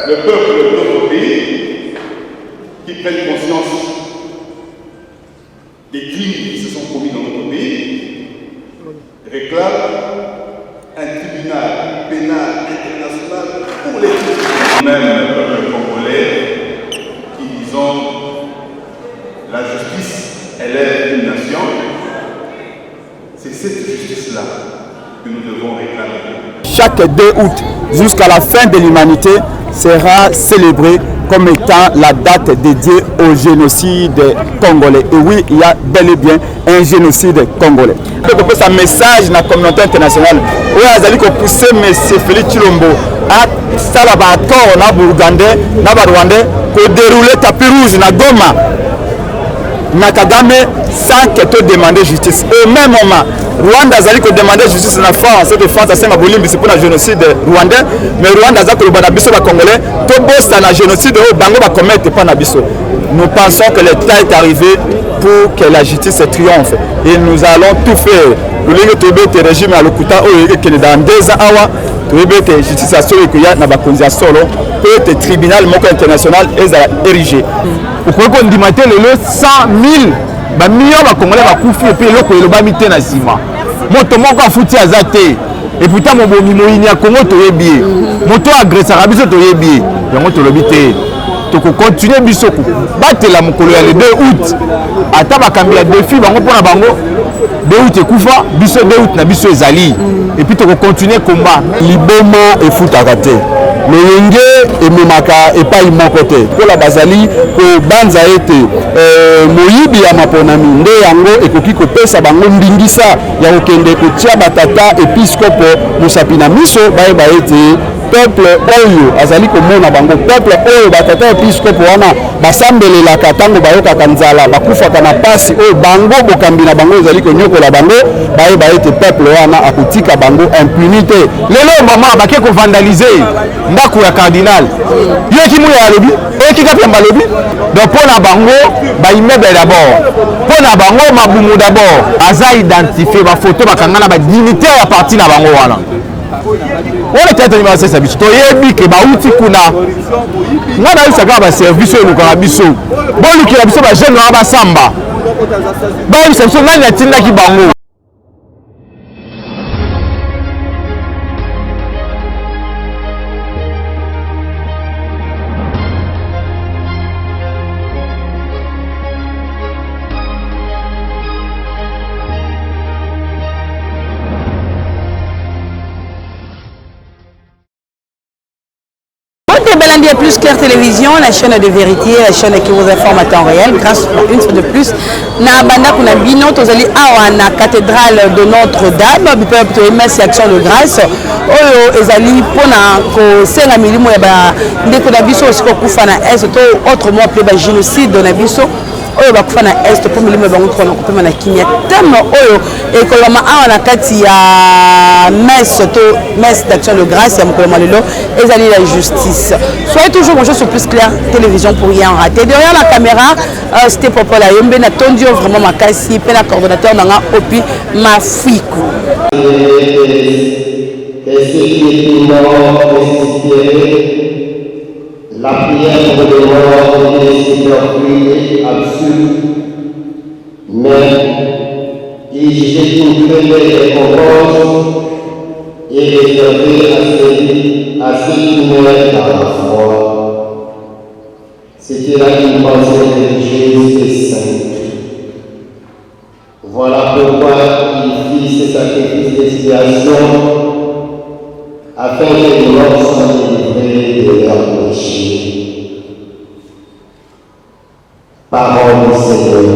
Le peuple de notre pays qui prenne conscience des crimes qui se sont commis dans notre pays réclame un tribunal pénal international pour les crimes. Même le peuple congolais qui disons la justice élève une nation, c'est cette justice-là que nous devons réclamer. Chaque 2 août jusqu'à la fin de l'humanité sera célébrée comme étant la date dédiée au génocide congolais. Et oui, il y a bel et bien un génocide congolais. Donc, c'est un message dans la communauté internationale. Oui, il a poussé M. Félix Tshilombo à Salaba accord na Burgandais, na Rwandais, pour dérouler tapis rouge na Goma. Na Kagame sans que tu demandes justice. Au même moment, Rwanda a demandé justice en France. Cette France a fait pour le génocide rwandais, mais Rwanda a dit que les Congolais, tout le génocide au Bango va commettre pas Nabiso. Nous pensons que le temps est arrivé pour que la justice triomphe. Et nous allons tout faire. Nous allons tout faire le régime à l'Okuta, dans 2 ans, nous allons faire la justice à ceux qui ont pour le tribunal international est érigé. Vous pouvez qu'on dimate le 100 000 millions de Congolais va couper et puis le Koyoba mité na sima. Moto moko afuti azate. Et pourtant mon bomi moini a Congo to yebi. Moto agresse arabiso to yebi. Yango to lobité. To ko continuer bisoko. Batela mokolo ya le 2 août. Ata bakambi ya défi bango pona bango. 2 août ekufa biso 2 août na biso ezali. Et puis to ko continuer combat. Libomo et futakate. Le yenge et memaka et pas imokote. Pour la bazali ko banza ete moyibi ya maponami nde yango ekoki kopesa bango mbingisa ya okende kotia batata episkopo musapina miso bayeba ete peuple oyo azali komona bango peuple oyo batata episkopo wana basambelelaka ntango bayokaka nzala bakufaka na pasi oyo bango bokambi na bango ezali konyokola bango bayeba ete peuple wana akotika bango impunité. Lelo mama bake kovandalize ndako ya cardinal yo kimu ya lobi oki kapamba lobi donc pona bango ba immeuble d'abord pona bango mabumu d'abord aza identifier ba photo bakangana ba dignitaire ya parti na bango wana. On est peut-être animé à cette service. Toyebi ke bauti kuna. Moi na isaka ba service yo lokala biso. Bon ki la biso ba jeune na ba samba. Ba service nani atinda ki bango. Belambia Plus Claire Télévision, la chaîne de vérité, la chaîne qui vous informe à temps réel, grâce une fois de plus. Na banda kuna bino tozali awa na cathédrale de Notre-Dame, bipeuple to merci action de grâce. Oyo ezali pona ko senga milimo ya ba ndeko na biso siko kufa na est to autrement appelé ba génocide na biso. Oyo bakufa na est pour milimo bango kona kopema na kimia. Tellement oyo ekolama awa na kati ya messe to messe d'action de grâce ya mokolo malelo ezali la justice. Soyez toujours bonjour sur Plus Claire Télévision pour rien rater. Derrière la caméra, c'était Papa la Yombe na tondio vraiment makasi pe la coordonnateur nanga Opi Mafiku. La prière pour les morts est superflue et absurde, mais il jette une très belle récompense et réservée à ceux qui meurent par la foi. C'était là une pensée religieuse et sainte. Voilà pourquoi il fit ce sacrifice d'expiation afin que les morts soient délivrés de leurs péchés. Parole du Seigneur.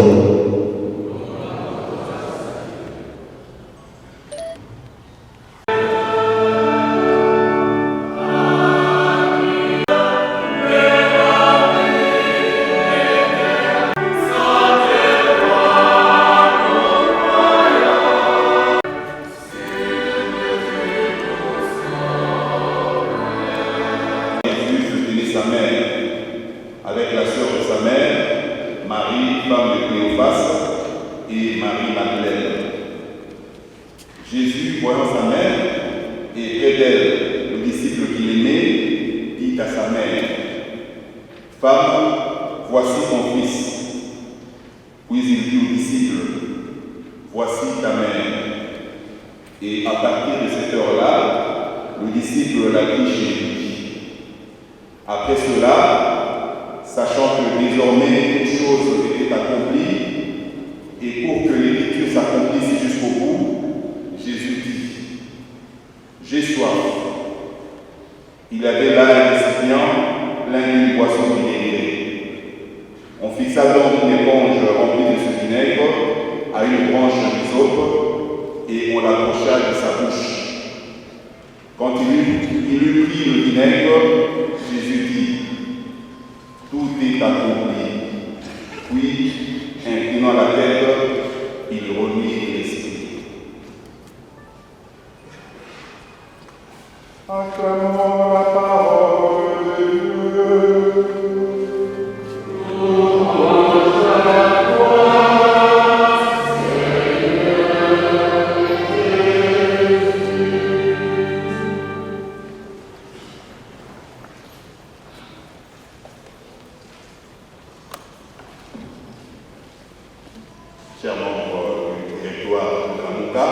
Avec la sœur de sa mère, Marie, femme de Cléophas, et Marie-Madeleine. Jésus, voyant sa mère et près d'elle le disciple qu'il aimait, dit à sa mère, « Femme, voici ton fils. » Puis il dit au disciple, « Voici ta mère. » Et à partir de cette heure-là, le disciple l'a pris chez lui. Après cela, sachant que désormais toute chose était accomplie, et pour que l'écriture s'accomplisse jusqu'au bout, Jésus dit, « J'ai soif. » Il avait là un récipient plein d'une boisson vinaigrée. On fixa donc une éponge remplie de ce vinaigre à une branche d'hysope et on l'approcha de sa bouche. Quand il eut pris le vinaigre, Jésus dit, « Tout est accompli. » Puis, inclinant la tête, il remit l'esprit. Acclamons la parole de Dieu. Chers membres du directoire de la MOCA,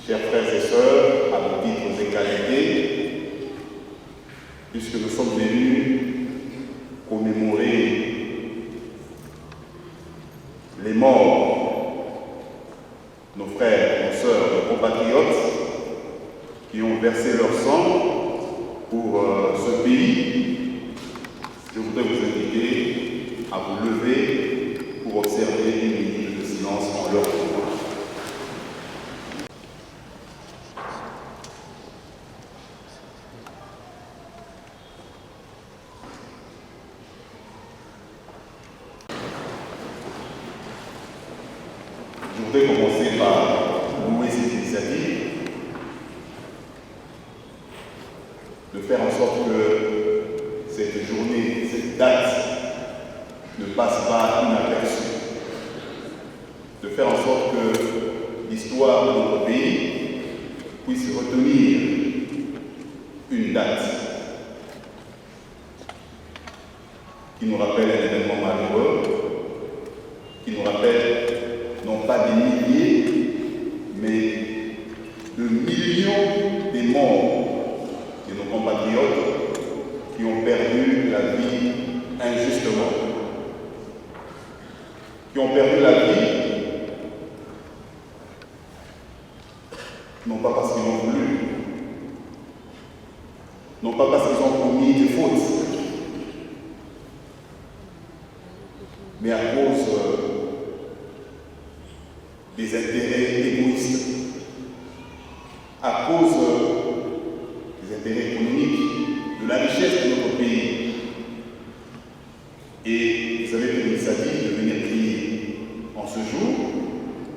chers frères et sœurs, à vos titres et qualités, puisque nous sommes venus commémorer les morts, nos frères, nos sœurs, nos compatriotes qui ont versé leur sang pour ce pays, je voudrais vous inviter à vous lever pour observer une minute de silence en leur mémoire. Je voudrais commencer par louer cette initiative, de faire en sorte que cette journée, cette date ne passe pas inaperçue, de faire en sorte que l'histoire de notre pays puisse retenir une date qui nous rappelle un événement malheureux, qui nous rappelle non pas des milliers, mais de millions de morts de nos compatriotes qui ont perdu la vie injustement, qui ont perdu la vie, non pas parce qu'ils ont voulu, non pas parce qu'ils ont commis des fautes, mais à cause des intérêts égoïstes, à cause des intérêts économiques, de la richesse de notre pays. Et vous avez pris l'initiative de venir prier en ce jour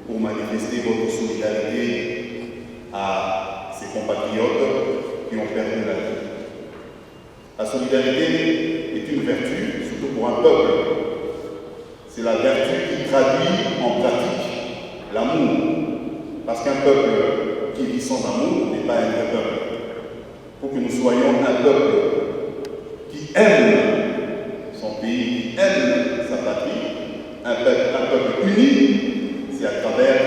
pour manifester votre solidarité à ces compatriotes qui ont perdu la vie. La solidarité est une vertu, surtout pour un peuple. C'est la vertu qui traduit en pratique l'amour. Parce qu'un peuple qui vit sans amour n'est pas un vrai peuple. Il faut que nous soyons un peuple qui aime son pays, qui aime sa patrie, un peuple uni. C'est à travers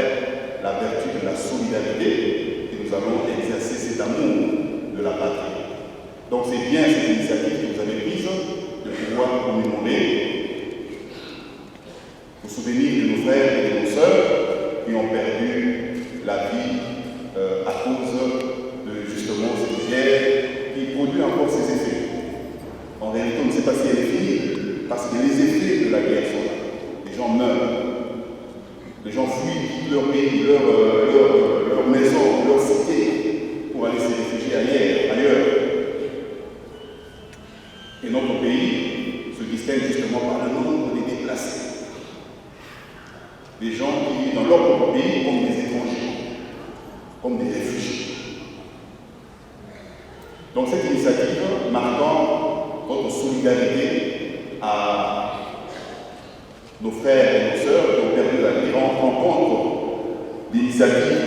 la vertu de la solidarité que nous allons exercer cet amour de la patrie. Donc c'est bien cette initiative que vous avez prise de pouvoir commémorer au souvenir de nos frères et de nos sœurs qui ont perdu la vie à cause de justement cette guerre qui produit encore ses effets. En réalité, on ne sait pas si elle est finie, parce que les effets de la guerre sont là. Les gens meurent, les gens fuient leur pays, leur maison, leur cité pour aller se réfugier ailleurs. Et notre pays se distingue justement par le nombre des déplacés. Des gens qui vivent dans leur propre pays comme des étrangers, comme des réfugiés. Donc cette initiative marquant votre solidarité à nos frères et nos sœurs qui ont perdu la vie en compte l'initiative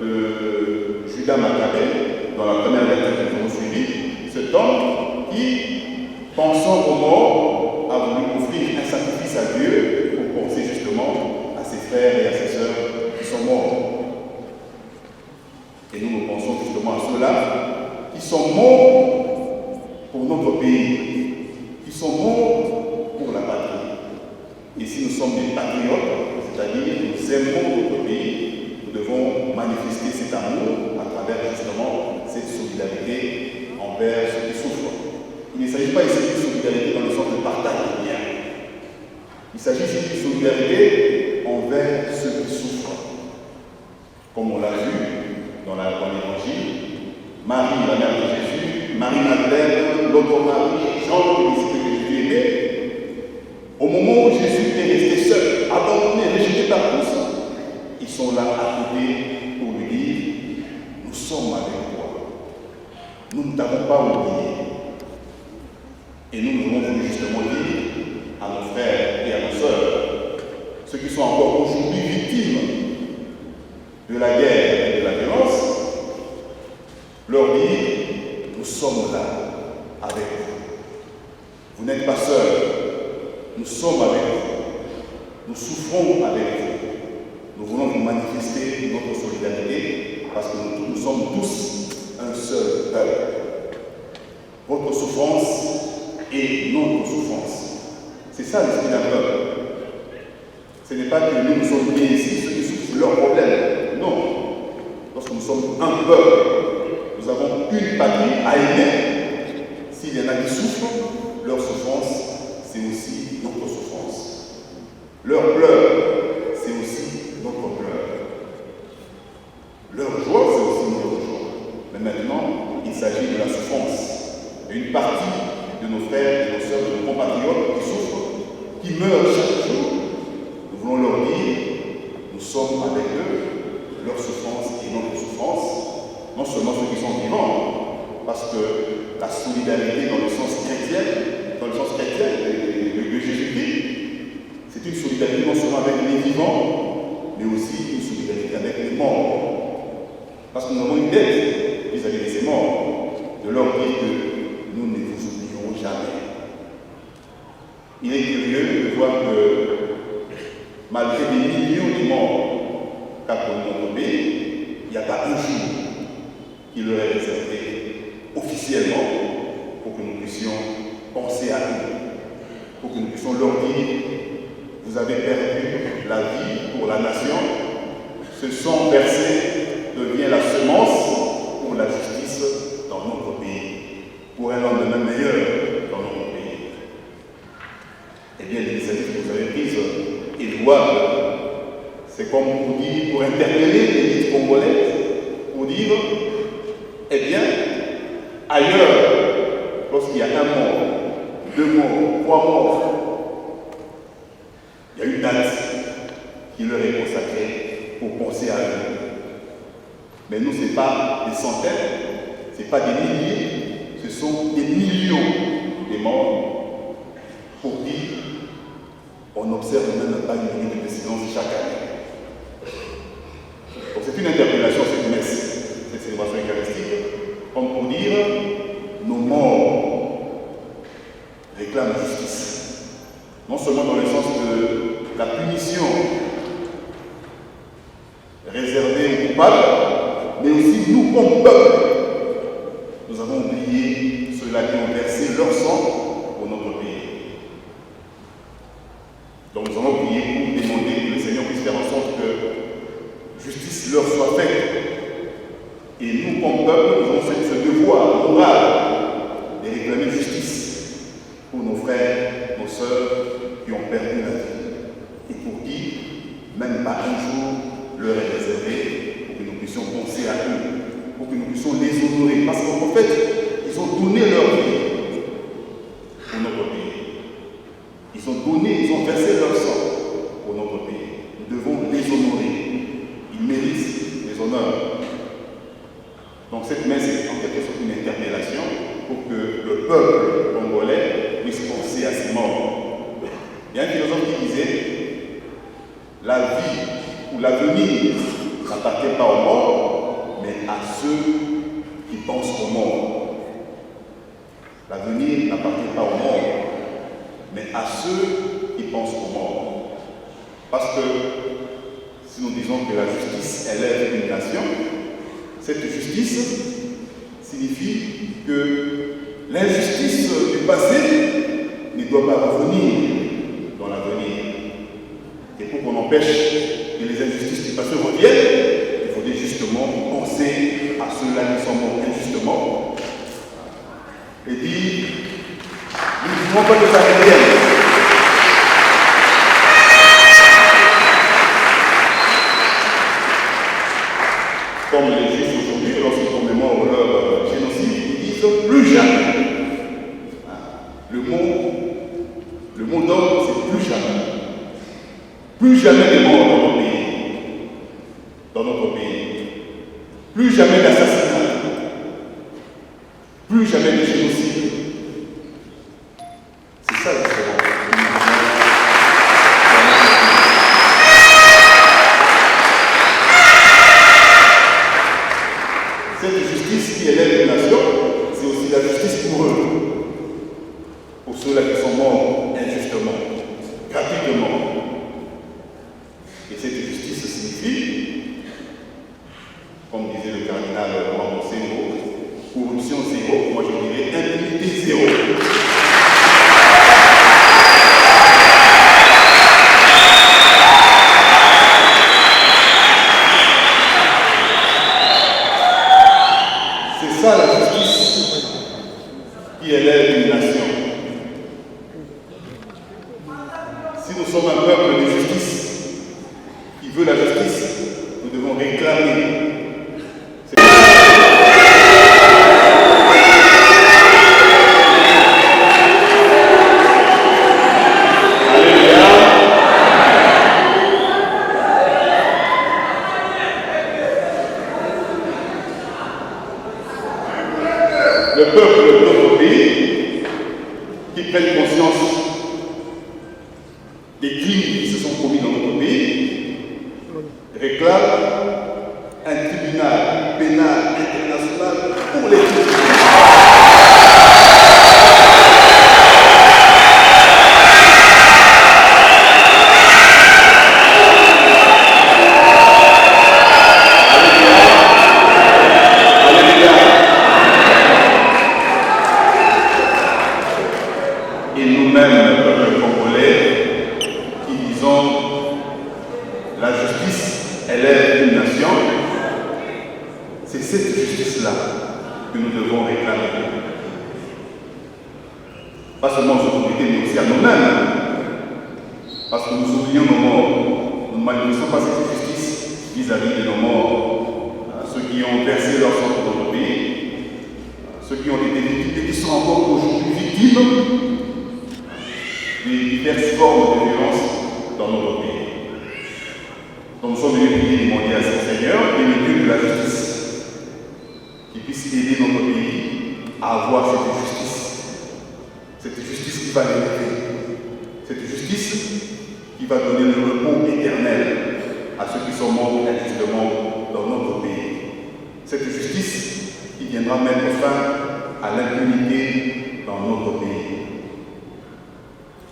de Judas Maccabée dans la première lettre que nous avons suivie, cet homme qui, pensant aux morts, a voulu offrir un sacrifice à Dieu pour penser justement à ses frères et à ses sœurs qui sont morts. Et nous pensons justement à ceux-là qui sont morts pour notre pays, qui sont morts pour la patrie. Et si nous sommes des patriotes, c'est-à-dire nous aimons notre pays, nous devons manifester cet amour à travers justement cette solidarité envers ceux qui souffrent. Il ne s'agit pas ici de solidarité dans le sens de partage de biens. Il s'agit ici de solidarité envers ceux qui souffrent. Comme on l'a vu dans l'Évangile, Marie, la mère de Jésus, Marie-Madeleine, l'autre Marie, Jean, le disciple que Jésus aimait, au moment où Jésus est resté seul, abandonné, rejeté par tous, ils sont là à côté pour lui dire, nous sommes avec toi. Nous ne t'avons pas oublié. Et nous devons voulu justement dire à nos frères et à nos sœurs, ceux qui sont encore aujourd'hui victimes de la guerre et de la violence, leur dire, nous sommes là avec vous. Vous n'êtes pas seuls. Nous sommes avec vous, nous souffrons avec vous, nous voulons vous manifester notre solidarité parce que nous sommes tous un seul peuple. Votre souffrance est notre souffrance. C'est ça l'esprit d'un peuple. Ce n'est pas que nous sommes bien ici, ceux qui souffrent, c'est leur problème. Non. Lorsque nous sommes un peuple, nous avons une patrie à aimer. S'il y en a qui souffrent, leur souffrance, c'est aussi notre souffrance. Leur pleur, c'est aussi notre pleur. Leur joie, c'est aussi notre joie. Mais maintenant, il s'agit de la souffrance. Et une partie de nos frères et nos sœurs, de nos compatriotes qui souffrent, qui meurent chaque jour, nous voulons leur dire, nous sommes avec eux, leur souffrance et notre souffrance, non seulement ceux qui sont vivants, parce que la solidarité dans le sens chrétien de Jésus-Christ, c'est une solidarité non seulement avec les vivants, mais aussi une solidarité avec les morts. Parce que nous avons une dette vis-à-vis de ces morts, de leur dire que nous ne vous oublierons jamais. Il est curieux de voir que, malgré des millions de morts qu'a connu notre pays, il n'y a pas un jour qui leur est réservé officiellement pour que nous puissions penser à eux, pour que nous puissions leur dire, vous avez perdu la vie pour la nation, ce sang versé devient la semence pour la justice dans notre pays, pour un lendemain meilleur dans notre pays. Eh bien, l'initiative que vous avez prise est louable. C'est comme pour dire, pour interpeller l'élite congolaise, pour dire, eh bien, ailleurs, lorsqu'il y a un mort, 2 morts, 3 morts, il y a une date qui leur est consacrée pour penser à eux. Mais nous, ce n'est pas des centaines, ce n'est pas des milliers, ce sont des millions de morts pour dire on observe même pas une minute de silence chaque année. Donc c'est une interpellation, cette messe, cette célébration eucharistique, comme pour dire nos morts réclament justice. Non seulement dans le sens de la punition réservée aux coupables, mais aussi nous, comme peuple, nous avons oublié ceux-là qui ont versé leur sang pour notre pays. Donc nous allons prier pour demander que le Seigneur puisse faire en sorte que justice leur soit faite. Et nous, comme peuple, nous avons ce devoir moral de réclamer justice pour nos frères, nos sœurs qui ont perdu la vie. Et pour qui, même pas un jour, leur est réservé pour que nous puissions penser à eux, pour que nous puissions les honorer. Parce qu'en fait, ils ont donné leur vie pour notre pays. Ils ont donné, ils ont versé leur sang pour notre pays. Nous devons les honorer. Ils méritent les honneurs. Donc cette messe est en quelque sorte une interpellation pour que le peuple congolais puisse penser à ses morts. Il y a un philosophe qui disait la vie ou l'avenir n'appartient pas aux morts, mais à ceux qui pensent aux morts. L'avenir n'appartient pas aux morts, mais à ceux qui pensent aux morts. Parce que si nous disons que la justice élève une nation, cette justice signifie que l'injustice du passé ne doit pas revenir dans l'avenir. Et pour qu'on empêche que les injustices du passé reviennent, il faudrait justement penser à ceux-là qui sont morts injustement et dire, nous ne voulons pas que ça revienne. Comme les Juifs aujourd'hui, lorsqu'ils commémorent leur génocide, ils disent plus jamais. Le mot d'ordre, c'est plus jamais. Plus jamais de morts dans notre pays. Dans notre pays. Plus jamais d'assassinats. Plus jamais de génocide. C'est ça la différence. Cette justice qui élève les nations, c'est aussi la justice pour eux. Pour ceux-là qui sont morts injustement, gratuitement. Et cette justice signifie, comme disait le cardinal Ramon Senghor, corruption zéro, moi je dirais impunité zéro. C'est ça la justice qui élève une nation. Si nous sommes un peuple de justice, qui veut la justice, nous devons réclamer. Le peuple de notre pays qui prenne conscience des crimes qui se sont commis dans notre pays réclame un tribunal pénal international pour les crimes. Et nous-mêmes, le peuple congolais, qui disons la justice élève une nation, c'est cette justice-là que nous devons réclamer. Pas seulement aux autorités, mais aussi à nous-mêmes. Parce que nous oublions nos morts. Nous ne manifestons pas cette justice vis-à-vis de nos morts. Ceux qui ont versé leur sang dans notre pays, ceux qui ont été victimes et qui sont encore aujourd'hui victimes des diverses formes de violence dans notre pays. Donc nous sommes venus prier et demander à ce Seigneur, qui est le Dieu de la justice, qui puisse aider notre pays à avoir cette justice qui va l'élever, cette justice qui va donner le repos éternel à ceux qui sont morts injustement dans notre pays. Cette justice qui viendra mettre fin à l'impunité dans notre pays.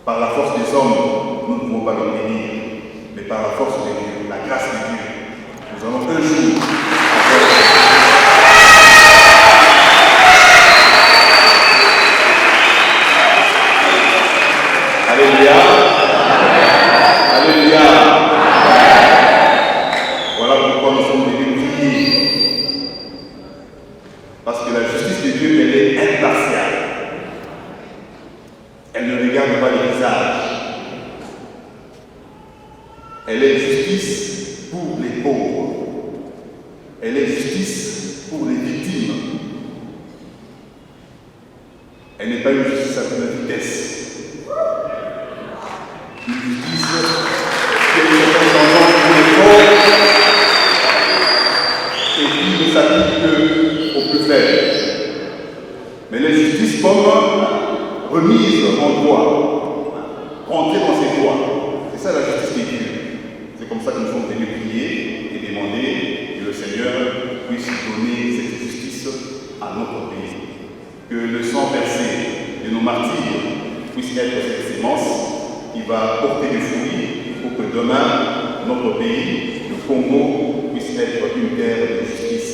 Par la force des hommes, nous ne pouvons pas l'obtenir, mais par la force de Dieu, la grâce de Dieu, nous allons un jour Alléluia. Alléluia. Voilà pourquoi nous sommes venus prier. Parce que la justice de Dieu, elle est impartiale. Elle ne regarde pas les visages. Elle est justice pour les pauvres. Elle est justice pour les victimes. Elle n'est pas une justice à toute vitesse. Une justice qui est une tendance pour les forts et qui ne s'applique qu'aux plus faibles. Mais la justice comme remise en droit, rentrer dans ses droits. C'est ça la justice de Dieu. C'est comme ça que nous sommes venus prier et demander que le Seigneur puisse donner cette justice à notre pays. Que le sang versé de nos martyrs puisse être cette sémence qui va porter des fruits pour que demain, notre pays, le Congo, puisse être une terre de justice.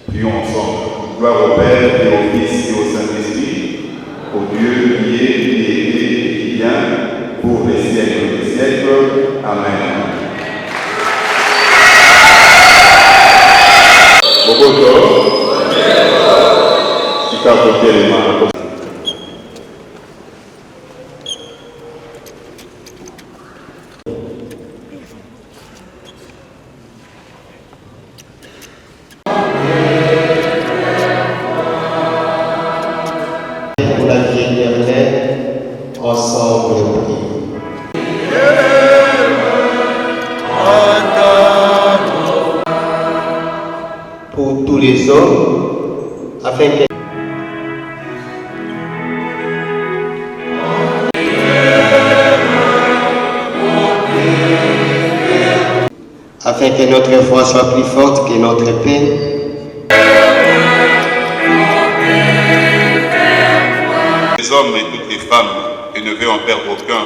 Prions ensemble. Gloire au Père et au Fils et au Saint-Esprit, au Dieu qui est, qui était et qui vient, pour les siècles des siècles. Amen. Bogoto, Chicago Telema. Pour la vie éternelle, ensemble prions. Pour tous les hommes, afin que notre foi soit plus forte que notre peine. Les hommes et toutes les femmes, et ne veut en perdre aucun.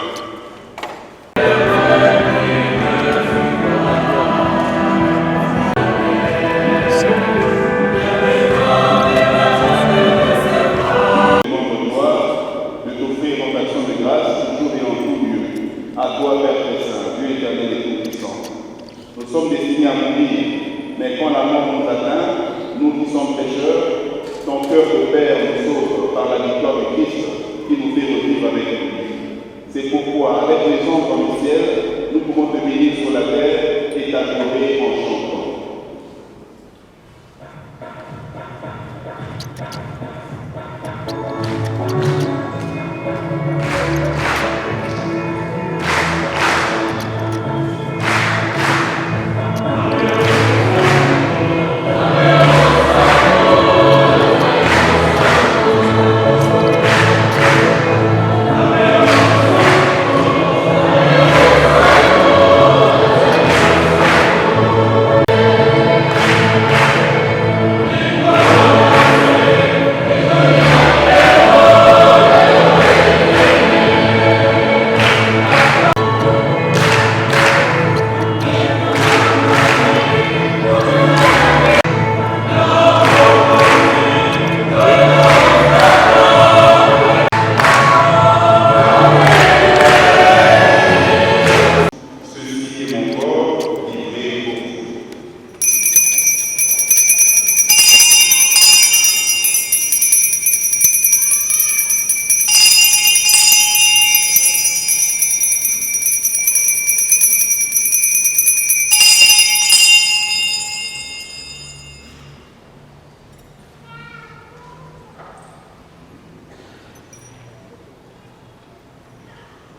De t'offrir notre action de grâce, toujours et en tout lieu. À toi, Père très saint, Dieu éternel et tout-puissant. Nous sommes destinés à mourir, mais quand la mort nous atteint, nous qui sommes pécheurs, ton cœur de Père nous sauve par la victoire de Christ qui nous fait revivre avec lui. C'est pourquoi, avec les anges dans le ciel, nous pouvons te bénir sur la terre et t'adorer en chantant.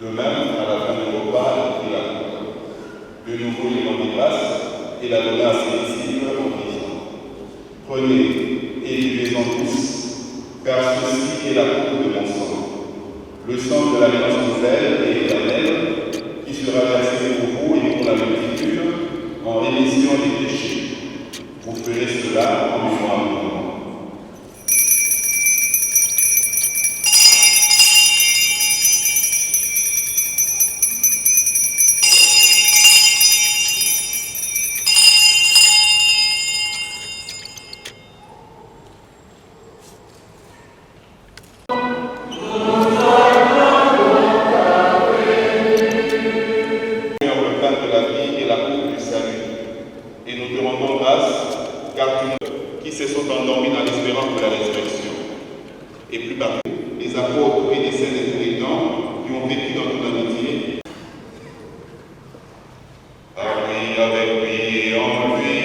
De même, à la fin du repas, il a de nouveau les rendre grâce et la donna à ses disciples en disant: Prenez et buvez-en tous, car ceci est la coupe de mon sang, le sang de l'alliance nouvelle et éternelle, qui sera versé pour vous et pour la multitude en rémission des péchés. Vous ferez cela en mémoire de moi. Et nous te rendons grâce, car tu qui se sont endormis dans l'espérance de la résurrection. Et plus parmi les apôtres et les saints de tous les temps qui ont vécu dans toute amitié. Avec lui et en lui.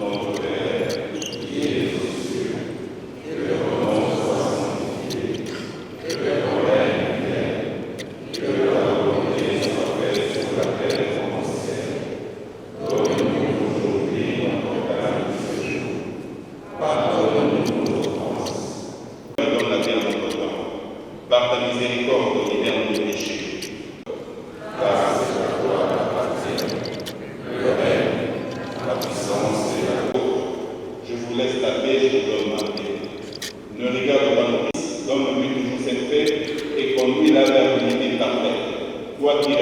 Notre Père, qui es aux cieux, que ton nom soit sanctifié, que ton règne vienne, que ta volonté soit faite sur la terre comme au ciel. Donne-nous aujourd'hui notre pain de ce jour. Pardonne-nous nos offenses. Donne la terre à notre temps. Par ta miséricorde, laisse la paix, je te donne ma paix. Ne regarde pas nos fils, donne-lui toujours cette paix et conduis-la vers l'unité parfaite. Toi qui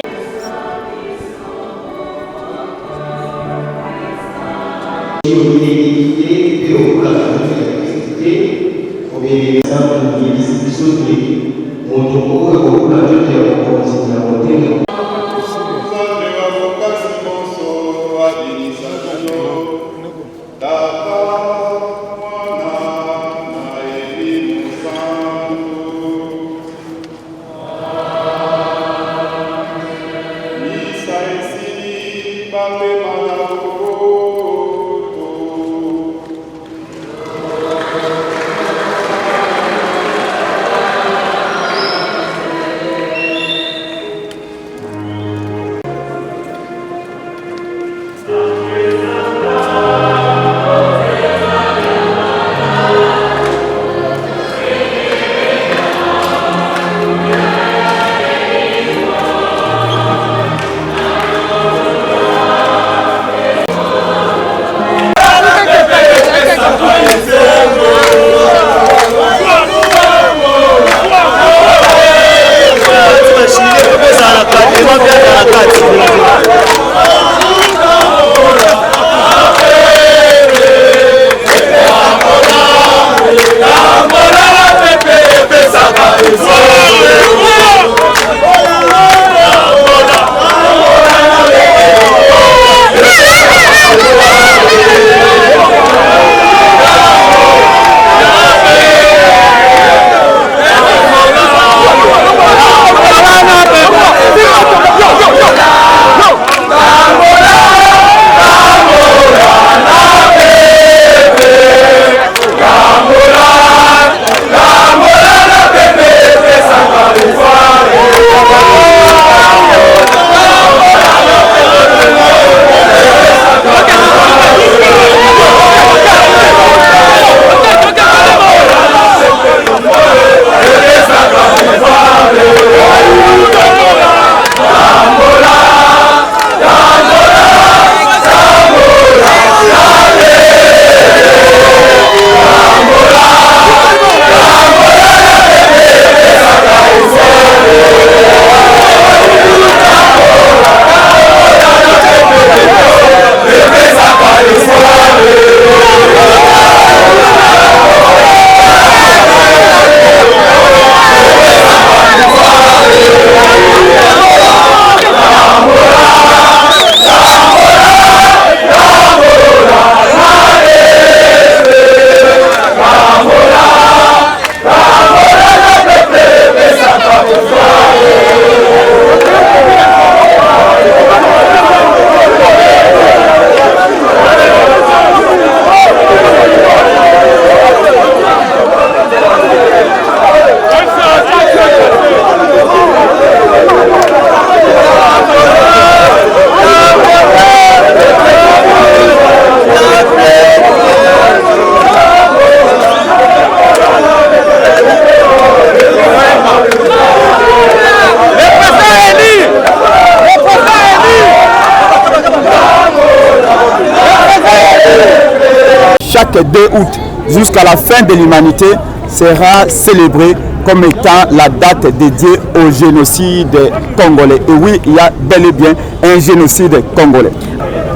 chaque 2 août jusqu'à la fin de l'humanité sera célébré comme étant la date dédiée au génocide congolais. Et oui, il y a bel et bien un génocide congolais.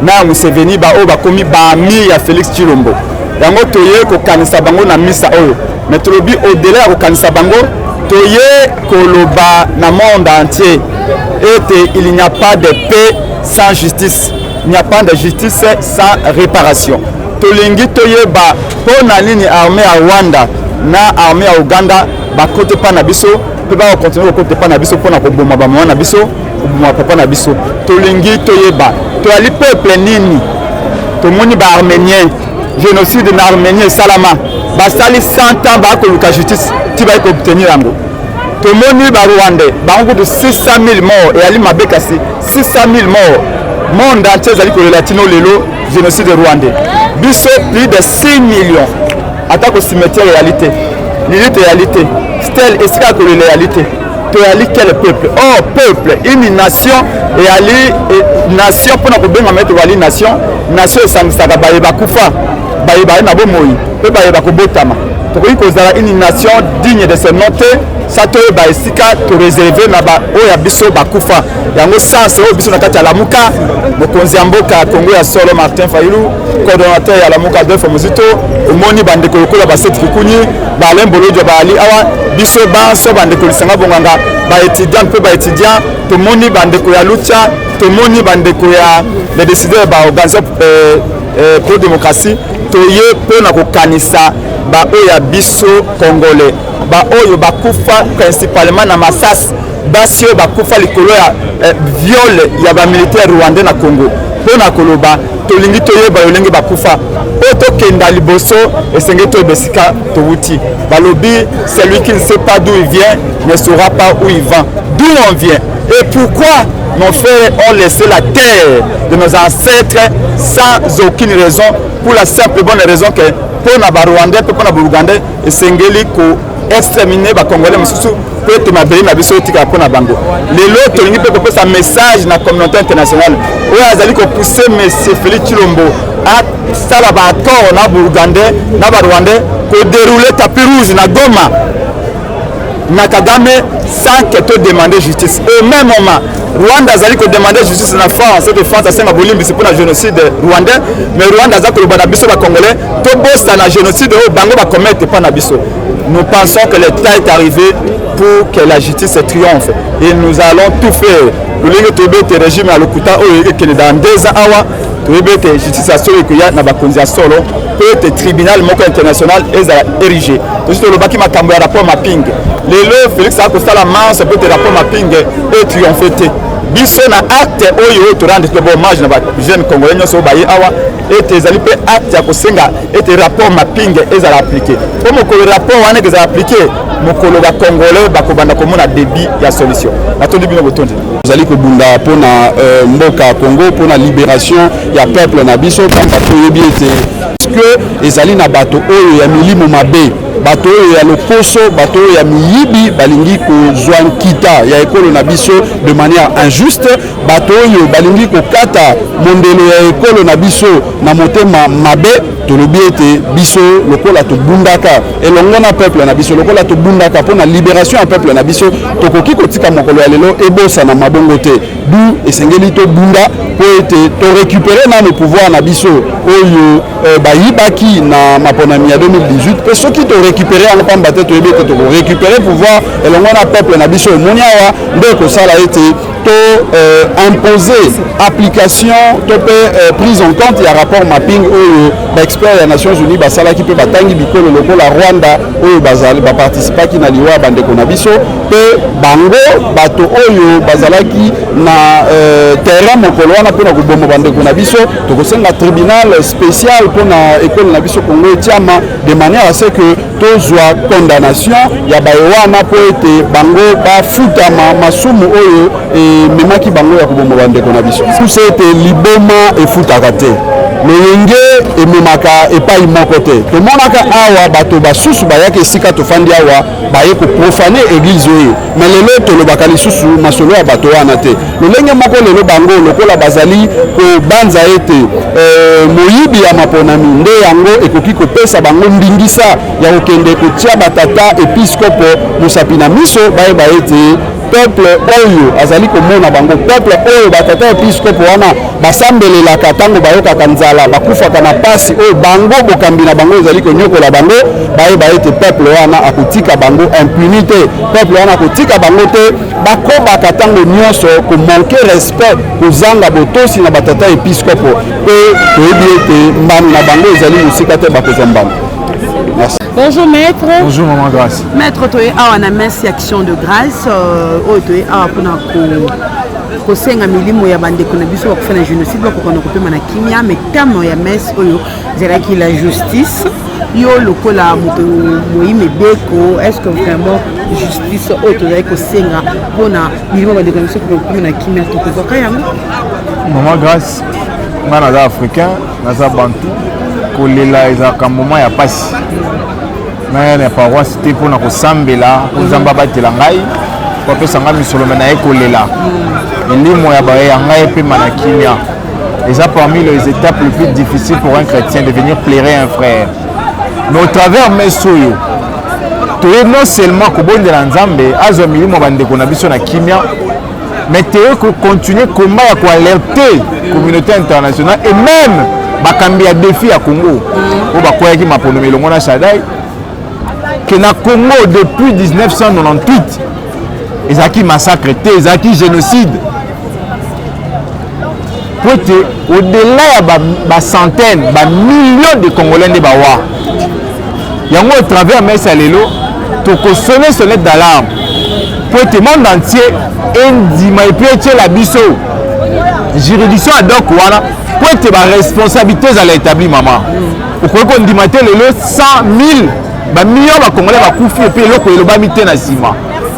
Na Museveni ba o ba komi ba mi ya Félix Tshilombo. Yango toye ko kanisa bango na misa oyo. Mais tolobi au-delà ko kanisa bango toye koloba na monde entier. Et il n'y a pas de paix sans justice. Il n'y a pas de justice sans réparation. Tolingi toye ba pona nini armée à Rwanda na armée à Uganda ba kote pa na biso pe ba continuer ko kote pa na biso pona ko boma ba mwana biso ko boma papa na biso. Tolingi toye ba to ali peuple nini to moni ba arménien génocide na arménien salama ba sali 100 ans ba ko luka justice ti ba ko obtenir yango. To moni ba Rwandais ba ngo de 600 000 morts et ali mabekasi 600 000 morts. Monde entier zali ko latino lelo génocide rwandais. Biso plus de 6 millions. Attaque au cimetière réalité. L'élite réalité. Stèle et c'est que la réalité. Tu as quel peuple? Oh peuple, une nation et ali nation pour nous bien mettre wali nation. Nation et sang sagabaye bakufa. bayeba na bomoi pe bayeba kobotama tokoki kozala une nation digne de ce nom te sa toyeba esika toreserve na baoyo ya biso bakufa yango sanse oyo biso na kati ya lamuka mokonzi ya mboka Kongo ya solo Martin Fayulu coordonnateur ya lamuka Adolphe Muzito omoni bandeko lokola baseti kikuni Alain Bolodio baali awa biso banso bandeko lisanga bonganga baétudiant mpe baétudiant tomoni bandeko ya lucha tomoni bandeko ya les décideurs baorganiser pro démocratie toye mpo na kokanisa baoyo ya biso congolais baoyo bakufa principalement na masasi basi oyo bakufa likolo ya viole ya bamilitaire rwandais na Congo mpo na koloba tolingi toyeba yolenge bakufa mpo tokenda liboso esengeli toyeba esika towuti balobi celui qui ne sait pas d'où il vient ne saura pas où il va d'où on vient et pourquoi nos frères ont laissé la terre de nos ancêtres sans aucune raison pour la simple et bonne raison que pour na Rwandais pour na Burugandais esengeli ko exterminer ba Congolais mosusu pour te mabeli na biso tika pour na bango lelo tolingi pe ko sa message na communauté internationale oyo azali ko pousser monsieur Félix Tshilombo a sala ba accord na Burugandais na ba Rwandais ko dérouler tapis rouge na Goma na Kagame sans que te demander justice au même moment Rwanda azali ko demander justice na France et de France asenga bolimbi pour le génocide rwandais mais Rwanda azali ko bana biso ba Congolais to bossa na génocide o bango ba commettre pas na biso. Nous pensons que le temps est arrivé pour que la justice triomphe et nous allons tout faire. Le régime à l'Okuta qui est dans 2 ans awa la justice à solo que y a na ba konzi solo peut être tribunal moko international est érigé. Donc le baki makambo ya rapport mapping. Lelo Félix Acosta la manse peut être rapport mapping et triompher. Biso na acte oyo to rendre hommage na ba jeune congolais nyoso baye awa et ezali pe acte ya kosenga et rapport mapping ezala appliqué. Comme le rapport wana ezala appliqué mokolo ba congolais bakobanda komona débit ya solution. Atondi bino botondi. Ezali ko bunda pona mboka Congo pona libération ya peuple na biso pamba toyebi ete que ezali na bato oyo ya milimo mabe bato oyo ya loposo bato oyo ya miyibi balingi kozwa nkita ya ekolo na biso de manière injuste bato oyo balingi kokata mondelo ya ekolo na biso na motema mabe tolobi ete biso lokola tobundaka elongo na peuple na biso lokola tobundaka mpona libération ya peuple na biso tokoki kotika mokolo ya lelo ebosa na mabongo te du esengeli tobunda po ete torécupere nano pouvoir na biso oyo bayibaki na maponami ya 2018 mpe soki torécupere yango pamba te toyebi ete tokorécupere pouvoir elongo na peuple na biso omoni awa nde ekosala ete to imposer application to pe prise en compte ya rapport mapping oyo baexpert ya Nations Unies basalaki mpe batangi bikolo lokola Rwanda oyo bazali baparticipaki na liwa bandeko na biso mpe bango bato oyo bazalaki na terrain mokolo wana mpona koboma bandeko na biso tokosenga tribunal spécial mpona ekolo na biso Congo etiama de manière à ce que tozwa condamnation ya baye wana mpo ete bango bafutama masumu oyo memaki bango ya koboma bandeko na biso pusa ete liboma efutaka te lolenge ememaka epai moko te tomonaka awa bato basusu bayaki esika tofandi awa baye koprofane église oyo me lelo tolobaka lisusu masolo ya bato wana te lolenge moko lelo bango lokola bazali kobanza ete moyibi ya maponami nde yango ekoki kopesa bango mbingisa ya kokende kotia batata episkopo mosapi na miso bayeba ete peuple oyo azali komona bango peuple oyo batata episkopo wana basambelelaka ntango bayokaka nzala bakufaka na pasi oyo bango bokambi na bango ezali konyokola bango bayeba ete peuple wana akotika bango impunité peuple wana akotika bango te bakobaka ntango nyonso komanke respect kozanga botosi na batata episkopo mpe toyebi ete mbano na bango ezali mosika te bakozwa mbano. Bonjour maître. Bonjour maman Grâce. Maître toye awa na messe action de grâce oyo toye awa mpona kosenga milimo ya bandeko na biso bakufa na génocide bakokana kopema na kimia mais terme ya messe oyo ezalaki la justice yo lokola moto moyime beko est-ce que vraiment justice oyo tozali kosenga mpona milimo bandeko na biso kopema na kimia tokozwaka yango? Maman Grâce nga naza africain naza bantu kolela ezalaka moment ya pasi naya na paroisse te mpona kosambela nzambe abatela ngai kopesa ngai misolo me naye kolela elimo ya baye ya ngai epema na kimia Et ça, parmi les étapes les plus difficiles pour un chrétien, de venir plairer un frère. Mais au travers de Messoyo, non seulement que bon de l'Anzambe, Azomili Mobandeko Nabiso na Kimia, mais tu continuer combat à alerter la communauté internationale et même bakambi ya défi à Congo. Ou bakoya ki maponomé le mona Shadai que na Congo depuis 1998 ils ont qui massacre, ils ont qui génocide. Au-delà de centaines, millions de Congolais de Bawa. Il y a au travers de Messalelo, tu peux sonner sonnette d'alarme. Pour le monde entier, la biso. Juridiction ad hoc, pour être responsabilité à l'établi, maman. Pour qu'on dise 100 000 millions de Congolais vont couper et puis l'autre va mettre dans le ciment.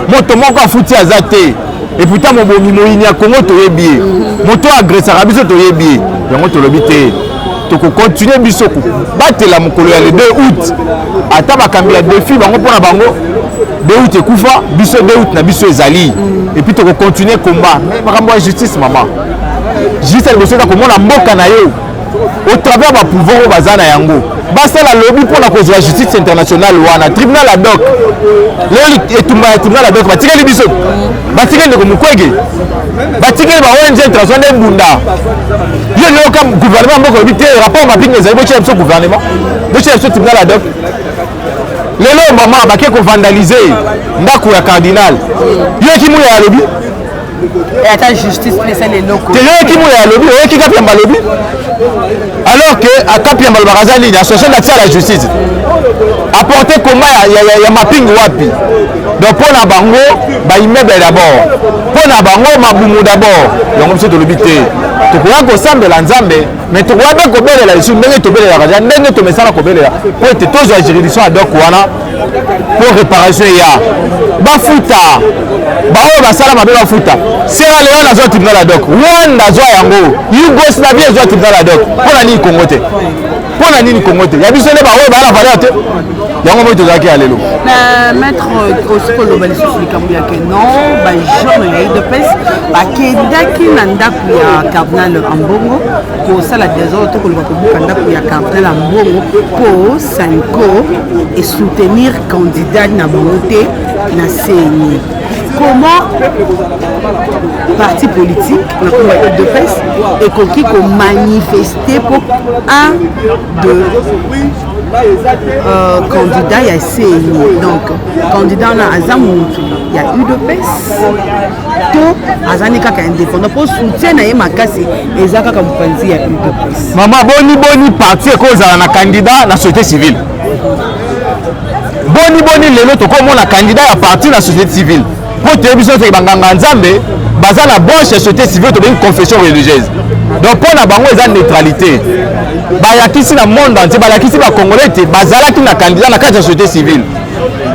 Moi, tout le monde a foutu à Zate. Et pourtant, mon bon Mimoïni a Congo, tu es bien. Mon toit agresseur a besoin de te bien. Donc, tu l'habiter. Tu peux continuer biso. Battre la mokolo le 2 août. Attends, ma cambia défi, bango pour la bango. 2 août, Koufa, biso 2 août, na biso ezali. Et puis, tu peux continuer combat. Mais, par justice, maman. Justice, elle veut comment la mboka na yo. Au travers de pouvoir au bazar na yango. Basta la lobby pour la cause de la justice internationale wana tribunal ad hoc. Le tribunal ad hoc batika libiso. Batika ndeko mukwege. Batika ba ONG international bunda. Yo le comme gouvernement mboko bité rapport ma pinga zali boche so gouvernement. Boche so tribunal ad hoc. Lelo maman baké ko vandaliser ndako ya cardinal. Yo ki mu ya lobby. Et attends, justice spéciale les locaux. Tu es qui m'a lobby, qui a bien lobby. Alors que à Kapia Malbarazali, l'association d'accès à la justice. Apporter comment il y a mapping wapi. Donc pour la bango, bah immeuble d'abord. Pour la bango, maboumou d'abord. Donc on sait de l'obité. Tu crois qu'on semble de l'ensemble, mais tu crois bien qu'on est là, sur n'est pas là, n'est pas message qu'on est là. Pour être tous la juridiction à donc pour réparation il y a. Bafuta. Bao basala mabe bafuta. Sierra Leone a tribunal ad hoc. Rwanda a yango. Yougoslavie a tribunal ad hoc. Pour la nini Congo te. Pour la nini Congo te. Ya biso ne ba o ba la valeur te. Yango mo to zaki alelo. Na maître Osco Lobali Susuli Kambuya ke non, ba jeune ya de pes, ba kendaki na ndaku ya cardinal Ambongo ko sala désordre to ko lo ko buka ndaku ya cardinal Ambongo pour Sanko et soutenir candidat na bonté na CENI. Comment parti politique, la de presse, et qui ont manifesté pour un de candidats à CENI. Donc, candidat à Azamoutou, il y a eu de presse. Tout Azanika qui est indépendant pour soutien à Makasi et Zaka Kampanzi, il y a eu de presse. Maman, boni parti à cause d'un candidat à la société civile. Boni lelo to comme on candidat à parti de la société civile. Pour télévision c'est banganga nzambe baza la bonne société civile to une confession religieuse. Donc pour la bango eza neutralité. Ba yakisi na monde entier ba yakisi ba congolais te bazala ki na candidat na cadre de société civile.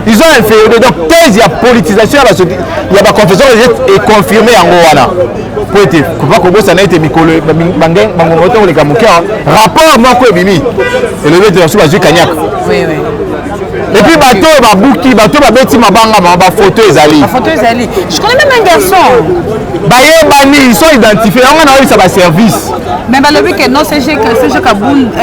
Ils ont infériorité donc thèse il y a politisation la société il y a ba confession religieuse et confirmé yango wana. Pour être ko ko bossa na été mikolo bangeng bango to le kamukia rapport moko ebimi. Et le veut sur ba Kanyaka. Oui. Et puis bateau babouki bateau babeti mabanga ba photo ezali. Photo ezali. Je connais même un garçon. Bayebani ils sont identifiés on a eu ça ba service. Mais le but que non c'est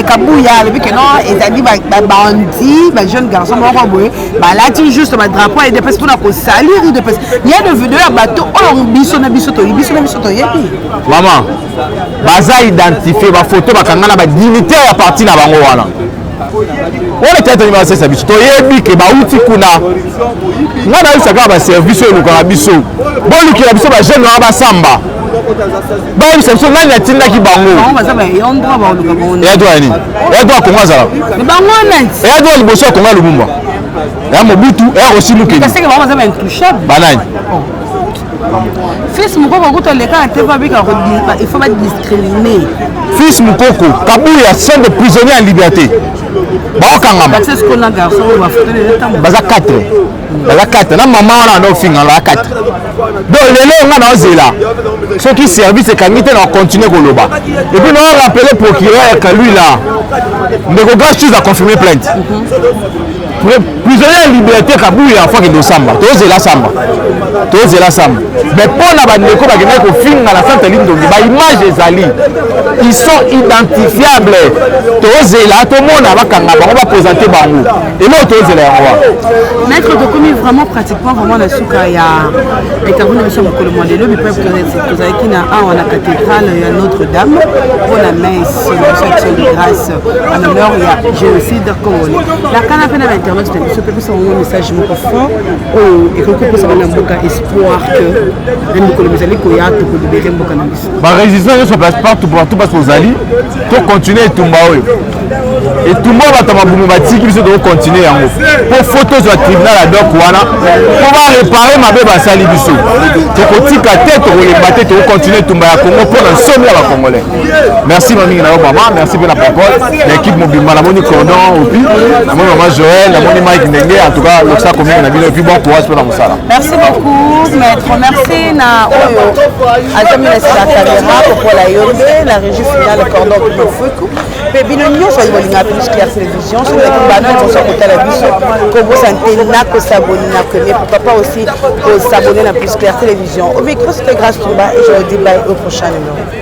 Kabouya le but que non ezali ba bandi ba jeune garçon ba boye ba là tu juste ba drapeau et des personnes pour ko salir de personnes. Il y a de vidéos bateau on biso na biso to yebi. Maman baza identifié ba photo ba kangana ba dignitaire à partir na bango wana. On était en train de service. Tu as dit que Baouti Kuna, on a eu ça comme un service au Lukabiso. Bon, le Kirabiso, va jeune à Samba. Bah, il s'est souvent la Tina qui bango. Et à toi, Annie. Et à toi, comment ça va? Et à toi, le bosseur, comment le Bumba? Et à Mobutu, et aussi Mouké. Parce que maman, c'est intouchable. Banane. Fils Moukoko, il faut pas discriminer. Fils Moukoko, Kabouya, sont des prisonniers en liberté. C'est ce qu'on a garçon, on va foutre les temps. Baza 4. Baza 4. Na maman on a no finga la 4. Donc les gens on a zela. Ceux qui service et kamite on continue koloba. Et puis on rappelle le procureur que lui là. Ndeko Gachus a confirmé plainte. prisonnier ya liberté kabuya afo akende osamba tozela samba mais mpona bandeko bakendaki kofinga na centre lindombi baimage ezali ils sont identifiables tozela tomona bakanga bango baprésente bango eloko tozela yango wana maître tokomi vraiment pratiquement vraiment na suka ya intervenir biso mokolo mwa lelo bipepe tozalaki na awa na cathédrale ya Notre-Dame mpona messe action de grâce en honneur ya génocide congolais nakana mpe na bainternet na biso mpe biso bango message moko fort oyo ekoki kopesa bana mboka espoir que na mikolo mizali koya tokolibere mboka na biso barésistance nyonso partout parce kozali tocontinue etumba oyo etumba oyo bato mabumu batiki biso tokocontinue yango mpo foto ozwa tribunal adok wana mpo barepare mabe basali biso tokotika te tokoyeba te tokocontinue etumba ya congo mpo na nsomi ya bacongolais merci mamingi na yo mama merci mpe na papole na équipe mobimba namoni cordon opi namoni mama joël namoni mike ndenge en tout cas lokisa komingi na bino epuis bon courage mpo na mosala merci beaucoup maître merci na oyo azami na sila caméra popola yonde na régie finale cordon kumofuku mpe bino nyonso oyo bolinga plus clair télévision soki bana nyonso kotala biso kobosante na kosabone na premier pourquoi pas aussi kosabone na plus clair télévision au micro c'était Grâce Tumba et je vous dis bye au prochain numéro.